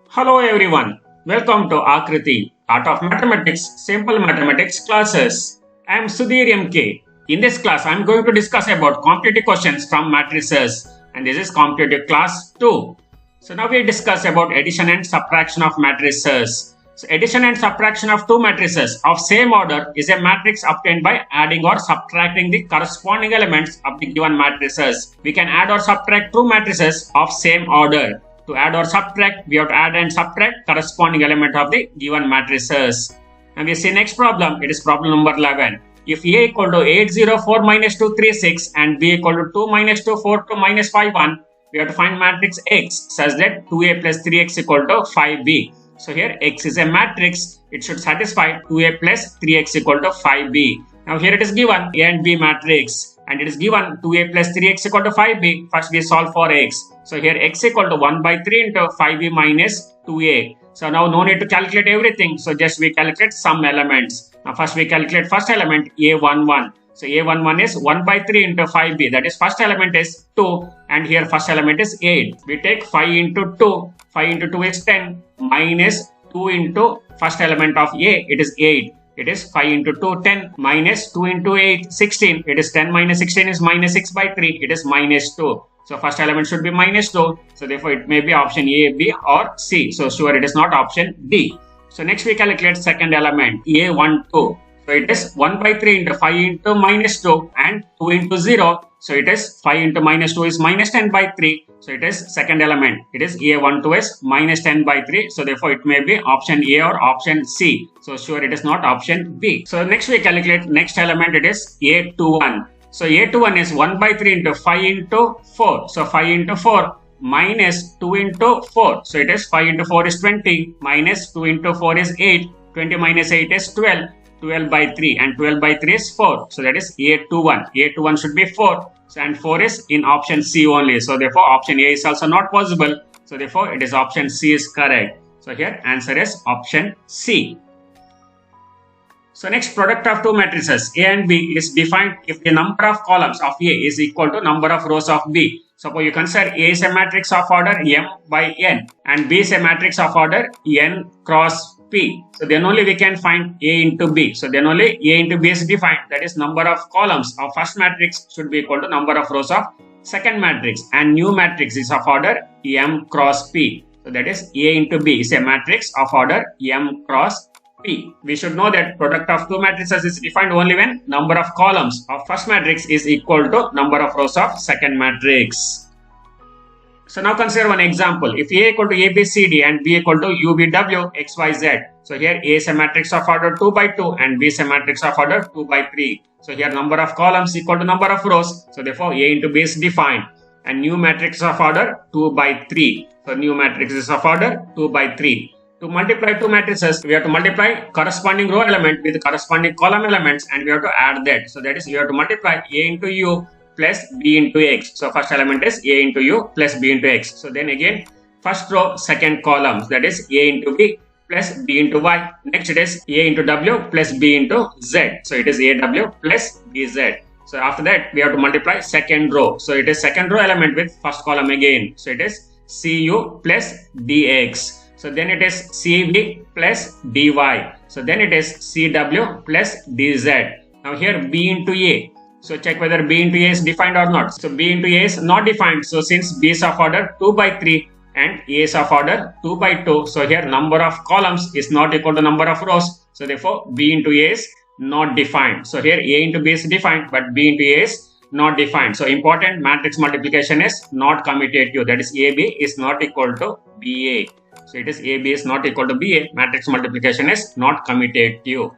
Hello everyone, welcome to Akriti, Art of Mathematics, Simple Mathematics classes. I am Sudhir MK. In this class, I am going to discuss about competitive questions from matrices, and this is competitive class 2. So now we discuss about addition and subtraction of matrices. So addition and subtraction of two matrices of same order is a matrix obtained by adding or subtracting the corresponding elements of the given matrices. We can add or subtract two matrices of same order. To add or subtract, we have to add and subtract corresponding element of the given matrices. And we see next problem, it is problem number 11. If A equal to 804 minus 236 and B equal to 2 minus 2 4 2 minus 5 1, we have to find matrix X such that 2A plus 3X equal to 5B. So here X is a matrix, it should satisfy 2A plus 3X equal to 5B. Now here it is given A and B matrix and it is given 2A plus 3X equal to 5B. First we solve for X. So here X equal to 1 by 3 into 5B minus 2A. So now no need to calculate everything. So just we calculate some elements. Now first we calculate first element A11. So A11 is 1 by 3 into 5B. That is first element is 2 and here first element is 8. We take 5 into 2. 5 into 2 is 10 minus 2 into first element of A. It is 8. It is 5 into 2, 10 minus 2 into 8, 16. It is 10 minus 16 is minus 6 by 3. It is minus 2. So first element should be minus 2. So therefore it may be option A, B or C. So sure it is not option D. So next we calculate second element A12. So it is 1 by 3 into 5 into minus 2 and 2 into 0. So it is 5 into minus 2 is minus 10 by 3. So it is second element. It is A12 is minus 10 by 3. So therefore it may be option A or option C. So sure it is not option B. So next we calculate next element. It is A21. So A21 is 1 by 3 into 5 into 4. So 5 into 4 minus 2 into 4. So it is 5 into 4 is 20 minus 2 into 4 is 8. 20 minus 8 is 12. 12 by 3 and 12 by 3 is 4. So that is A21. A21 should be 4. So, and 4 is in option C only. So therefore option A is also not possible. So therefore it is option C is correct. So here answer is option C. So next product of two matrices A and B is defined if the number of columns of A is equal to number of rows of B. Suppose you consider A is a matrix of order M by N and B is a matrix of order N cross P. So then only we can find A into B. So then only A into B is defined. That is number of columns of first matrix should be equal to number of rows of second matrix and new matrix is of order M cross P. So that is A into B is a matrix of order M cross P. We should know that product of two matrices is defined only when number of columns of first matrix is equal to number of rows of second matrix. So now consider one example. If A equal to ABCD and B equal to UVW XYZ. So here A is a matrix of order 2 by 2 and B is a matrix of order 2 by 3. So here number of columns equal to number of rows. So therefore A into B is defined. And new matrix of order 2 by 3. So new matrix is of order 2 by 3. To multiply two matrices, we have to multiply corresponding row element with corresponding column elements and we have to add that. So that is we have to multiply A into U plus B into X. So first element is A into U plus B into X. So then again first row second columns, that is A into B plus B into Y. Next it is A into W plus B into Z. So it is AW plus BZ. So after that we have to multiply second row. So it is second row element with first column again. So it is CU plus DX. So then it is CB plus DY. So then it is CW plus DZ. Now here B into A. So check whether B into A is defined or not. So B into A is not defined. So since B is of order 2 by 3 and A is of order 2 by 2. So here number of columns is not equal to number of rows. So therefore B into A is not defined. So here A into B is defined but B into A is not defined. So important matrix multiplication is not commutative. That is AB is not equal to BA. So it is AB is not equal to BA. Matrix multiplication is not commutative.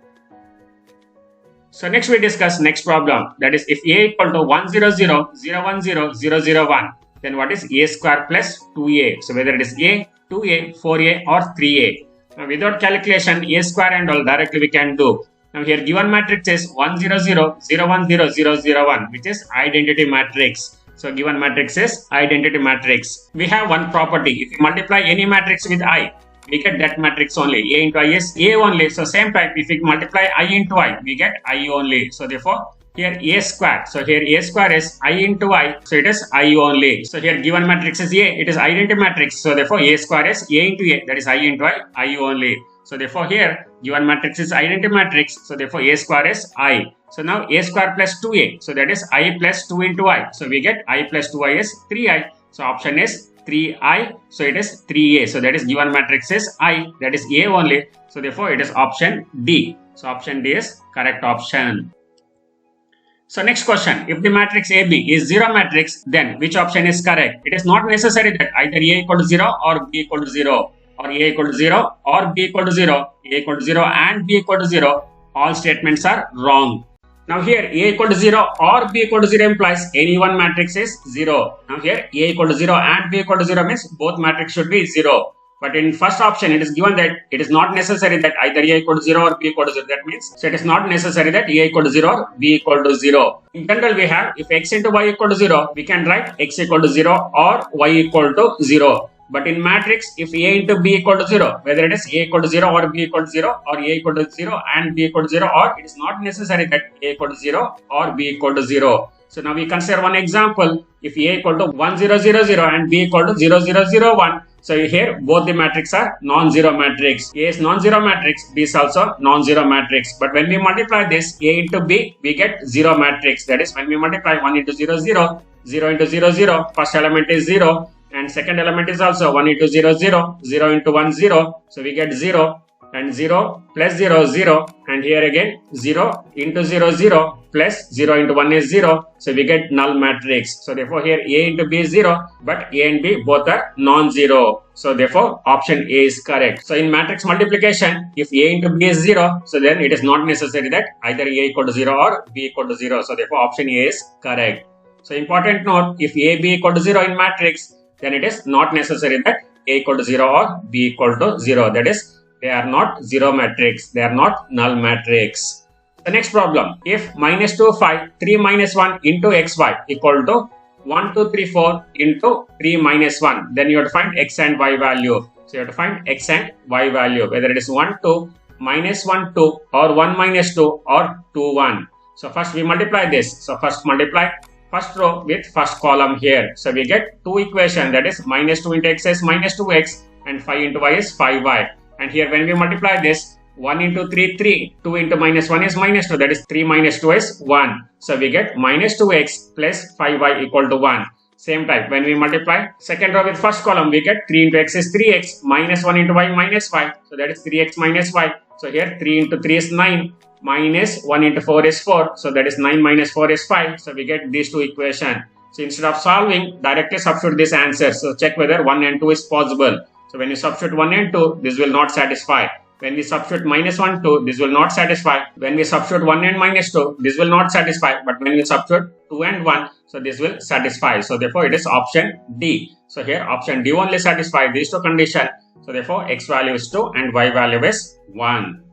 So next we discuss next problem. That is if A equal to 100, 010, 001. Then what is A square plus 2A? So whether it is A, 2A, 4A or 3A. Now without calculation A square and all directly we can do. Now here given matrix is 100, 010, 001 which is identity matrix. So given matrix is identity matrix. We have one property. If you multiply any matrix with I, we get that matrix only. A into I is A only. So same type, if we multiply I into I, we get I only. So therefore, here a square. So here a square is I into I. So it is I only. So here given matrix is A. It is identity matrix. So therefore a square is A into A. That is I into I only. So therefore here given matrix is identity matrix. So therefore a square is I. So now a square plus 2a. So that is I plus 2 into I. So we get I plus 2i is 3i. So option is 3i. So it is 3a. So that is given matrix is I. That is A only. So therefore it is option D. So option D is correct option. So next question, if the matrix AB is 0 matrix, then which option is correct? It is not necessary that either A equal to 0 or B equal to 0, or A equal to 0 or B equal to 0, A equal to 0 and B equal to 0. All statements are wrong. Now here A equal to 0 or B equal to 0 implies any one matrix is 0. Now here A equal to 0 and B equal to 0 means both matrix should be 0. But in first option, it is given that it is not necessary that either A equal to 0 or B equal to 0. That means, so it is not necessary that A equal to 0 or B equal to 0. In general, we have if x into y equal to 0, we can write x equal to 0 or y equal to 0. But in matrix, if A into B equal to 0, whether it is A equal to 0 or B equal to 0, or A equal to 0 and B equal to 0, or it is not necessary that A equal to 0 or B equal to 0. So now we consider one example. If A equal to 1 0 0 0 and B equal to 0 0 0 1. So here both the matrix are non-zero matrix. A is non-zero matrix, B is also non-zero matrix. But when we multiply this A into B, we get 0 matrix. That is when we multiply 1 into 0 0, 0 into 0 0, first element is 0 and second element is also 1 into 0 0, 0 into 1 0. So we get 0 and 0 plus 0 0 and here again 0 into 0 0 plus 0 into 1 is 0. So we get null matrix. So therefore here A into B is 0 but A and B both are non-zero. So therefore option A is correct. So in matrix multiplication, if A into B is 0, so then it is not necessary that either A equal to 0 or B equal to 0. So therefore option A is correct. So important note, if A B equal to 0 in matrix, then it is not necessary that A equal to 0 or B equal to 0. That is, they are not zero matrix. They are not null matrix. The next problem, if minus 2 5 3 minus 1 into xy equal to 1 2 3 4 into 3 minus 1, then you have to find x and y value. So you have to find x and y value, whether it is 1 2, minus 1 2 or 1 minus 2 or 2 1. So first we multiply this. So first multiply first row with first column here. So we get two equation, that is minus 2 into x is minus 2x and 5 into y is 5y. And here when we multiply this, 1 into 3, 3, 2 into minus 1 is minus 2, that is 3 minus 2 is 1. So we get minus 2x plus 5y equal to 1. Same type, when we multiply second row with first column, we get 3 into x is 3x, minus 1 into y minus 5. So that is 3x minus y. So here 3 into 3 is 9, minus 1 into 4 is 4. So that is 9 minus 4 is 5. So we get these two equations. So instead of solving, directly substitute this answer. So check whether 1 and 2 is possible. So when you substitute 1 and 2, this will not satisfy. When we substitute minus 1, 2, this will not satisfy. When we substitute 1 and minus 2, this will not satisfy. But when we substitute 2 and 1, so this will satisfy. So therefore, it is option D. So here option D only satisfies these two conditions. So therefore, x value is 2 and y value is 1.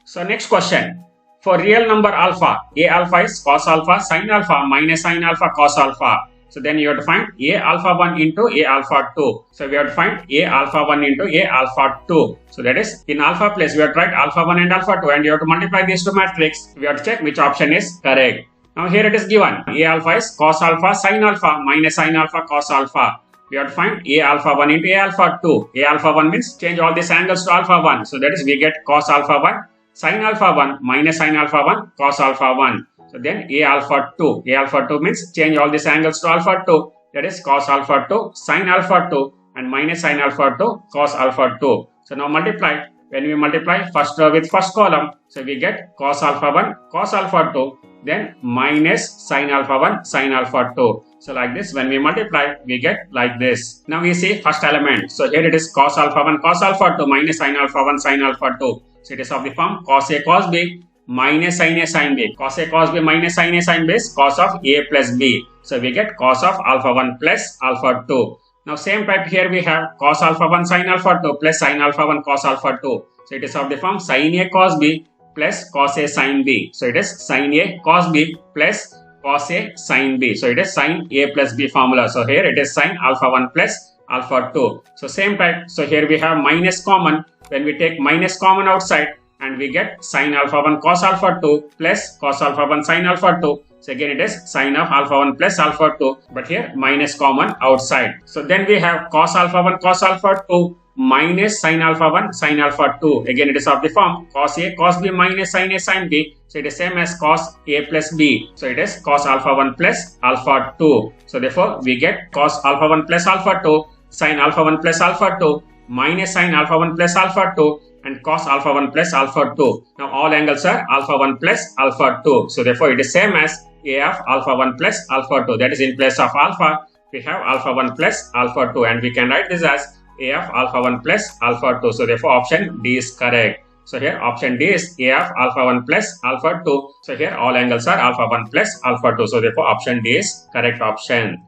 So next question. For real number alpha, A alpha is cos alpha, sin alpha, minus sin alpha, cos alpha. So then you have to find A alpha 1 into A alpha 2. So we have to find A alpha 1 into A alpha 2. So that is in alpha place we have to write alpha 1 and alpha 2 and you have to multiply these two matrix. We have to check which option is correct. Now here it is given. A alpha is cos alpha, sin alpha, minus sin alpha, cos alpha. We have to find A alpha 1 into A alpha 2. A alpha 1 means change all these angles to alpha 1. So that is we get cos alpha 1, sin alpha 1, minus sin alpha 1, cos alpha 1. So then A alpha 2. A alpha 2 means change all these angles to alpha 2. That is cos alpha 2, sin alpha 2 and minus sin alpha 2, cos alpha 2. So now multiply. When we multiply first row with first column, so we get cos alpha 1, cos alpha 2, then minus sin alpha 1, sin alpha 2. So like this, when we multiply, we get like this. Now we see first element. So here it is cos alpha 1, cos alpha 2, minus sin alpha 1, sin alpha 2. So it is of the form cos A, cos B, minus sin A, sin B. Cos A, cos B, minus sin A, sin B is cos of A plus B. So we get cos of alpha 1 plus alpha 2. Now same type here we have cos alpha 1 sin alpha 2 plus sin alpha 1 cos alpha 2. So it is of the form sin A cos B plus cos A sin B. So it is sin A cos B plus cos A sin B. So it is sin A plus B formula. So here it is sin alpha 1 plus alpha 2. So same type. So here we have minus common. When we take minus common outside, and we get sin alpha 1 cos alpha 2 plus cos alpha 1 sin alpha 2. So again it is sin of alpha 1 plus alpha 2, but here minus common outside. So then we have cos alpha 1 cos alpha 2 minus sin alpha 1 sin alpha 2. Again it is of the form cos A cos B minus sin A sin B. So it is same as cos A plus B. So it is cos alpha 1 plus alpha 2. So therefore we get cos alpha 1 plus alpha 2 sin alpha 1 plus alpha 2 minus sin alpha 1 plus alpha 2 and cos alpha 1 plus alpha 2. Now all angles are alpha 1 plus alpha 2. So therefore it is same as A of alpha 1 plus alpha 2. That is in place of alpha we have alpha 1 plus alpha 2, and we can write this as A of alpha 1 plus alpha 2. So therefore option D is correct. So here option D is A of alpha 1 plus alpha 2. So here all angles are alpha 1 plus alpha 2. So therefore option D is correct option.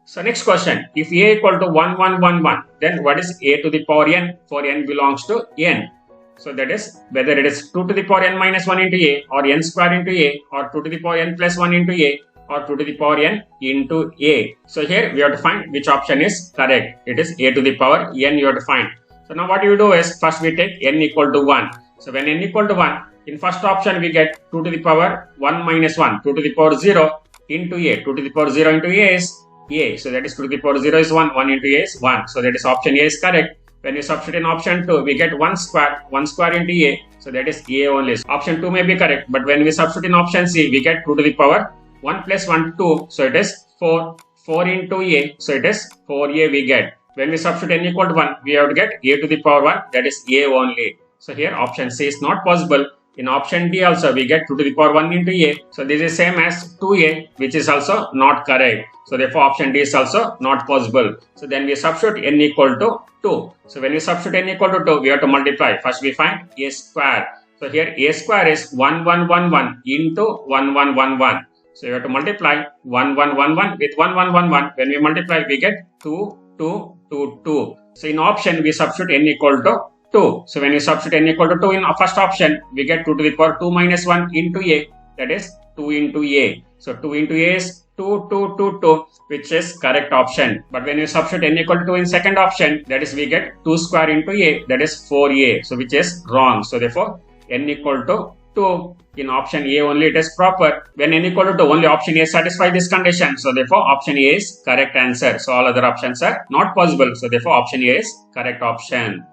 So next question, if A equal to 1 1 1 1, then what is A to the power n for n belongs to n? So that is whether it is 2 to the power n minus 1 into A, or n square into A, or 2 to the power n plus 1 into A, or 2 to the power n into A. So here we have to find which option is correct. It is A to the power n you have to find. So now what you do is first we take n equal to 1. So when n equal to 1, in first option we get 2 to the power 1 minus 1, 2 to the power 0 into A. 2 to the power 0 into A is A. So that is 2 to the power 0 is 1, 1 into A is 1. So that is option A is correct. When we substitute in option 2, we get 1 square into A. So that is A only. So option 2 may be correct, but when we substitute in option C, we get 2 to the power 1 plus 1, 2. So it is 4 into A. So it is 4A we get. When we substitute n equal to 1, we have to get A to the power 1. That is A only. So here option C is not possible. In option D also we get 2 to the power 1 into A. So this is same as 2A, which is also not correct. So therefore option D is also not possible. So then we substitute n equal to 2. So when we substitute n equal to 2, we have to multiply. First we find A square. So here A square is 1 1 1 1 into 1 1 1 1. So you have to multiply 1 1 1 1 with 1 1 1 1. When we multiply, we get 2 2 2 2. So in option we substitute n equal to 2. So when we substitute n equal to 2 in first option, we get 2 to the power 2 minus 1 into A. That is 2 into A. So 2 into A is 2 2 2 2, which is correct option. But when you substitute n equal to 2 in second option, that is we get 2 square into A. That is 4A. So which is wrong. So therefore n equal to 2. In option A only it is proper. When n equal to 2, only option A satisfies this condition. So therefore option A is correct answer. So all other options are not possible. So therefore option A is correct option.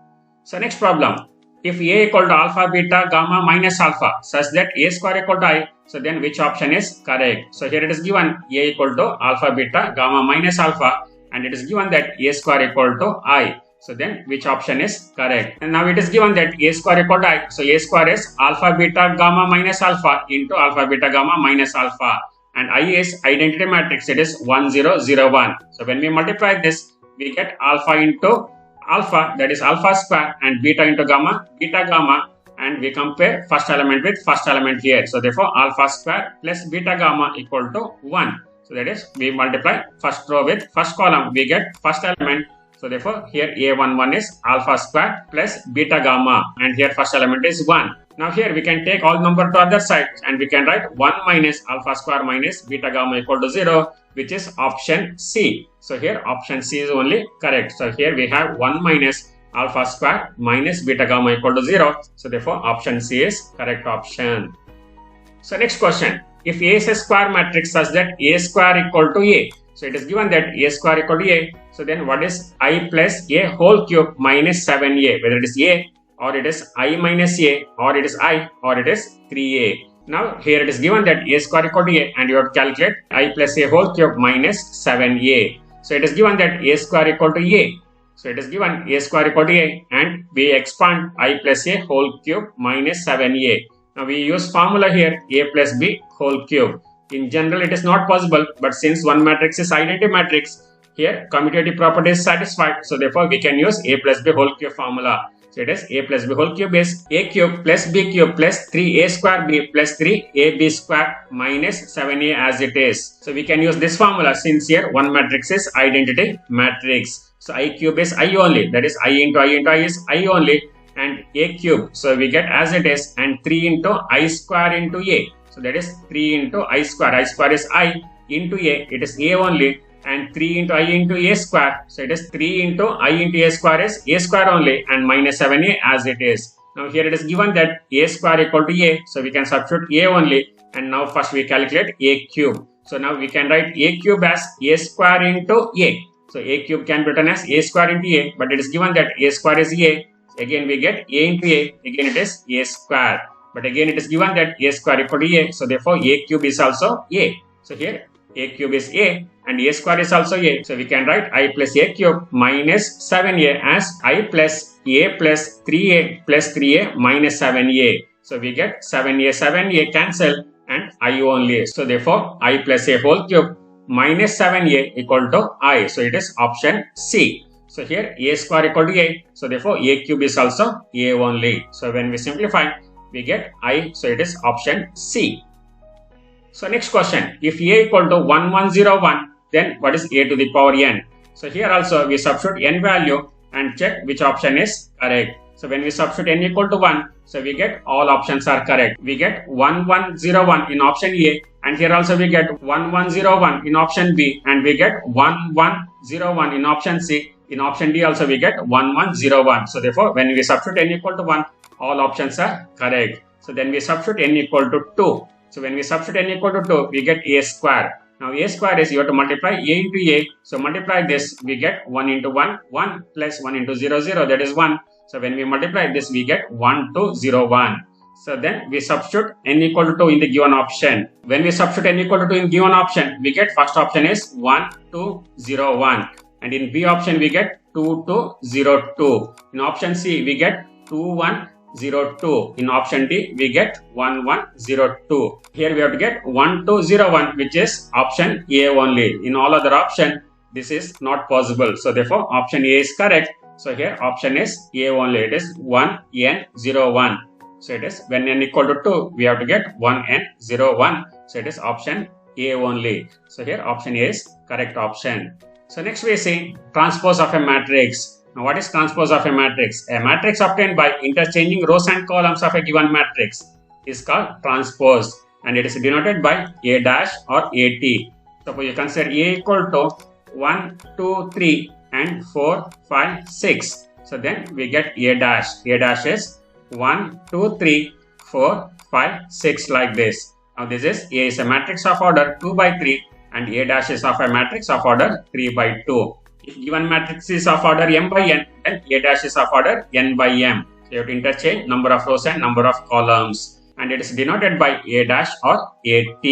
So next problem. If A equal to alpha, beta, gamma minus alpha such that A square equal to I, so then which option is correct? So here it is given A equal to alpha, beta, gamma minus alpha, and it is given that A square equal to I. So then which option is correct? And now it is given that A square equal to I. So A square is alpha, beta, gamma minus alpha into alpha, beta, gamma minus alpha. And I is identity matrix. It is 1 0 0 1. So when we multiply this, we get alpha into alpha, that is alpha square, and beta into gamma, beta gamma, and we compare first element with first element here. So therefore alpha square plus beta gamma equal to 1. So that is we multiply first row with first column, we get first element. So therefore here A11 is alpha square plus beta gamma, and here first element is 1. Now here we can take all number to other side, and we can write 1 minus alpha square minus beta gamma equal to 0, which is option C. So here option C is only correct. So here we have 1 minus alpha square minus beta gamma equal to 0. So therefore option C is correct option. So next question. If A is a square matrix such that A square equal to A, so it is given that A square equal to A, so then what is I plus A whole cube minus 7A, whether it is A or it is I minus A or it is I or it is 3A. Now here it is given that A square equal to A, and you have to calculate I plus A whole cube minus 7A. So it is given that A square equal to A. So it is given A square equal to A, and we expand I plus A whole cube minus 7A. Now we use formula here A plus B whole cube. In general it is not possible, but since one matrix is identity matrix, here commutative property is satisfied. So therefore we can use A plus B whole cube formula. So it is A plus B whole cube is A cube plus B cube plus 3A square B plus 3AB square minus 7A as it is. So we can use this formula since here one matrix is identity matrix. So I cube is I only, that is I into I is I only, and A cube. So we get as it is, and 3 into I square into A. So that is 3 into I square. I square is I into A. It is A only. And 3 into I into A square. So it is 3 into I into A square is A square only, and minus 7A as it is. Now here it is given that a square equal to a, so we can substitute a only, and now first we calculate a cube. So now we can write a cube as a square into a. So a cube can be written as a square into a, but it is given that a square is a. Again we get a into a, again it is a square. But again it is given that a square equal to a, so therefore a cube is also a. So here a cube is a and a square is also a. So we can write I plus a cube minus 7a as I plus a plus 3a plus 3a minus 7a. So we get 7a cancel and I only. So therefore I plus a whole cube minus 7a equal to I. So it is option C. So here a square equal to a. So therefore a cube is also a only. So when we simplify, we get I. So it is option C. So next question, if a equal to 1101, then what is a to the power n? So here also we substitute n value and check which option is correct. So when we substitute n equal to 1, so we get all options are correct. We get 1101 in option A, and here also we get 1101 in option B, and we get 1101 in option C. In option D also we get 1101. So therefore when we substitute n equal to 1, all options are correct. So then we substitute n equal to 2. So when we substitute n equal to 2, we get a square. Now a square is you have to multiply a into a. So multiply this, we get 1 into 1, 1 plus 1 into 0, 0, that is 1. So when we multiply this, we get 1, 2, 0, 1. So then we substitute n equal to 2 in the given option. When we substitute n equal to 2 in given option, we get first option is 1, 2, 0, 1. And in B option, we get 2, 2, 0, 2. In option C, we get 2, 1, 0, 2. In option D, we get 1, 1, 0, 2. Here we have to get 1, 2, 0, 1, which is option A only. In all other option, this is not possible. So therefore, option A is correct. So here option is A only. It is 1, n, 0, 1. So it is when n equal to 2, we have to get 1, n, 0, 1. So it is option A only. So here option A is correct option. So next we see transpose of a matrix. Now what is transpose of a matrix? A matrix obtained by interchanging rows and columns of a given matrix is called transpose, and it is denoted by A dash or AT. Suppose you consider A equal to 1, 2, 3 and 4, 5, 6. So then we get A dash. A dash is 1, 2, 3, 4, 5, 6 like this. Now this is A is a matrix of order 2 by 3 and A dash is of a matrix of order 3 by 2. If given matrix is of order m by n, then A dash is of order n by m. So you have to interchange number of rows and number of columns, and it is denoted by A dash or AT.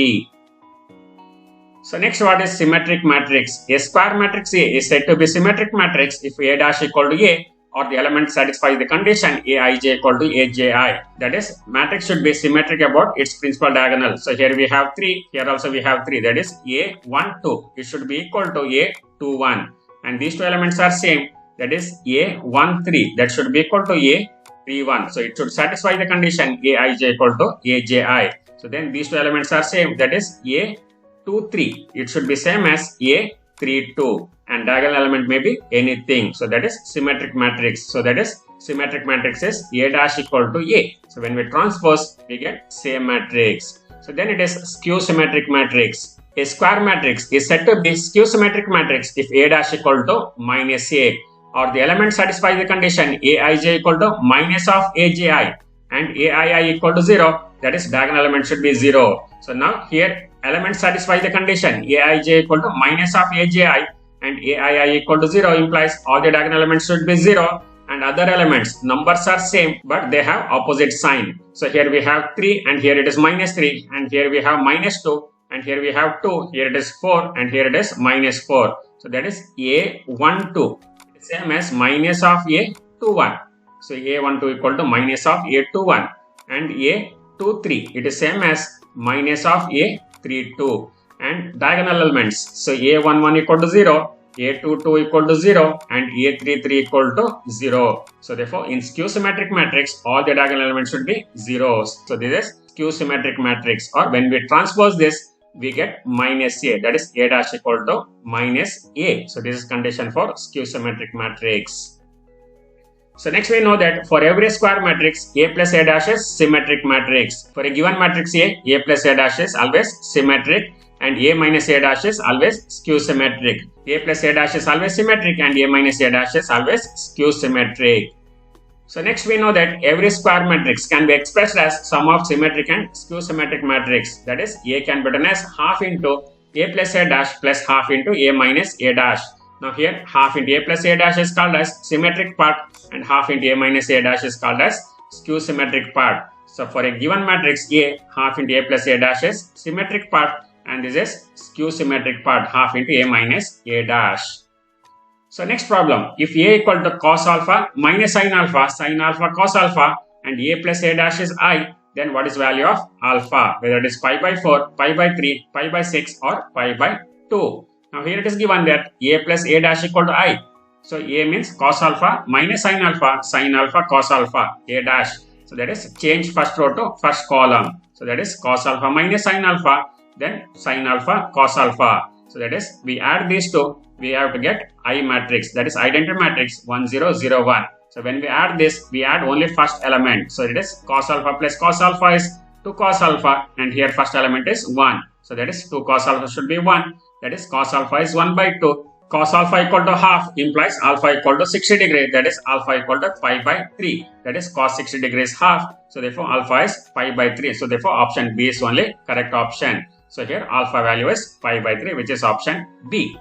So next, what is symmetric matrix? A square matrix A is said to be symmetric matrix if A dash equal to A or the element satisfies the condition Aij equal to Aji. That is, matrix should be symmetric about its principal diagonal. So here we have 3, here also we have 3. That is A1, 2. It should be equal to A2, 1. And these two elements are same. That is A1, 3. That should be equal to A3, 1. So it should satisfy the condition Aij equal to Aji. So then these two elements are same. That is A2, 3. It should be same as A3, 2. And diagonal element may be anything. So that is symmetric matrix. So that is symmetric matrix is A dash equal to A. So when we transpose, we get same matrix. So then it is skew symmetric matrix. A square matrix is said to be skew symmetric matrix if A dash equal to minus A or the element satisfies the condition Aij equal to minus of Aji and Aii equal to 0. That is, diagonal element should be 0. So now here element satisfies the condition Aij equal to minus of Aji and Aii equal to 0 implies all the diagonal elements should be 0 and other elements numbers are same but they have opposite sign. So here we have 3 and here it is minus 3 and here we have minus 2 and here we have 2, here it is 4 and here it is minus 4. So that is A1, 2 same as minus of A2, 1. So A1, 2 equal to minus of A2, 1 and A2, 3 it is same as minus of A3, 2 and diagonal elements. So A1, 1 equal to 0, A2, 2 equal to 0 and A3, 3 equal to 0. So therefore in skew symmetric matrix all the diagonal elements should be zeros. So this is skew symmetric matrix, or when we transpose this we get minus A, that is A dash equal to minus A. So this is condition for skew symmetric matrix. So next we know that for every square matrix A plus A dash is symmetric matrix. For a given matrix A plus A dash is always symmetric and A minus A dash is always skew symmetric. A plus A dash is always symmetric and A minus A dash is always skew symmetric. So next we know that every square matrix can be expressed as sum of symmetric and skew symmetric matrix. That is, A can be written as half into A plus A dash plus half into A minus A dash. Now here half into A plus A dash is called as symmetric part and half into A minus A dash is called as skew symmetric part. So for a given matrix A, half into A plus A dash is symmetric part and this is skew symmetric part half into A minus A dash. So next problem, if A equal to cos alpha minus sin alpha cos alpha and A plus A dash is I, then what is value of alpha? Whether it is pi by 4, pi by 3, pi by 6 or pi by 2. Now here it is given that A plus A dash equal to I. So A means cos alpha minus sin alpha cos alpha A dash. So that is change first row to first column. So that is cos alpha minus sin alpha, then sin alpha cos alpha. So that is we add these two, we have to get I matrix, that is identity matrix 1 0 0 1. So when we add this, we add only first element. So it is cos alpha plus cos alpha is 2 cos alpha and here first element is 1. So that is 2 cos alpha should be 1. That is cos alpha is 1 by 2. Cos alpha equal to half implies alpha equal to 60 degree. That is alpha equal to pi by 3. That is cos 60 degrees half. So therefore alpha is pi by 3. So therefore option B is only correct option. So here alpha value is pi by 3, which is option B.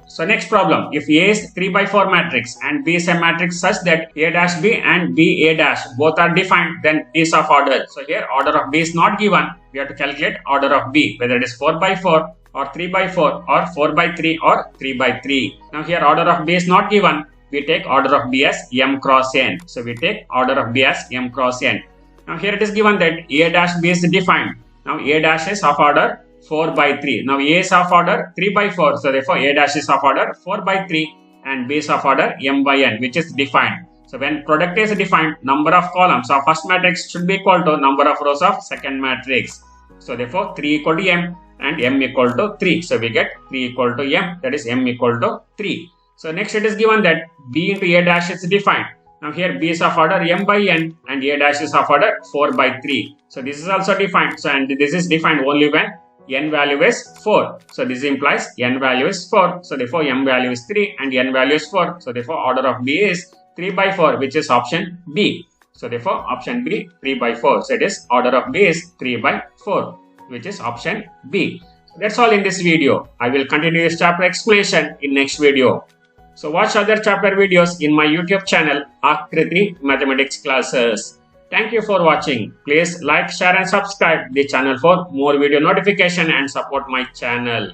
So next problem, if A is 3 by 4 matrix and B is a matrix such that A dash B and B A dash both are defined, then B is of order. So here order of B is not given. We have to calculate order of B, whether it is 4 by 4 or 3 by 4 or 4 by 3 or 3 by 3. Now here order of B is not given. We take order of B as M cross N. So we take order of B as M cross N. Now here it is given that A dash B is defined. Now A dash is of order 4 by 3. Now A is of order 3 by 4. So therefore A dash is of order 4 by 3 and B is of order M by N, which is defined. So when product is defined, number of columns of first matrix should be equal to number of rows of second matrix. So therefore 3 equal to M and M equal to 3. So we get 3 equal to M, that is M equal to 3. So next it is given that B into A dash is defined. Now here B is of order M by N and A dash is of order 4 by 3. So this is also defined. So and this is defined only when N value is 4. So this implies N value is 4. So therefore M value is 3 and N value is 4. So therefore order of B is 3 by 4, which is option B. So therefore option B 3 by 4. So it is order of B is 3 by 4, which is option B. So that's all in this video. I will continue this chapter explanation in next video. So watch other chapter videos in my YouTube channel Akriti Mathematics Classes. Thank you for watching. Please like, share and subscribe the channel for more video notification and support my channel.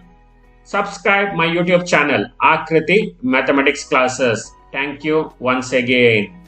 Subscribe my YouTube channel Akriti Mathematics Classes. Thank you once again.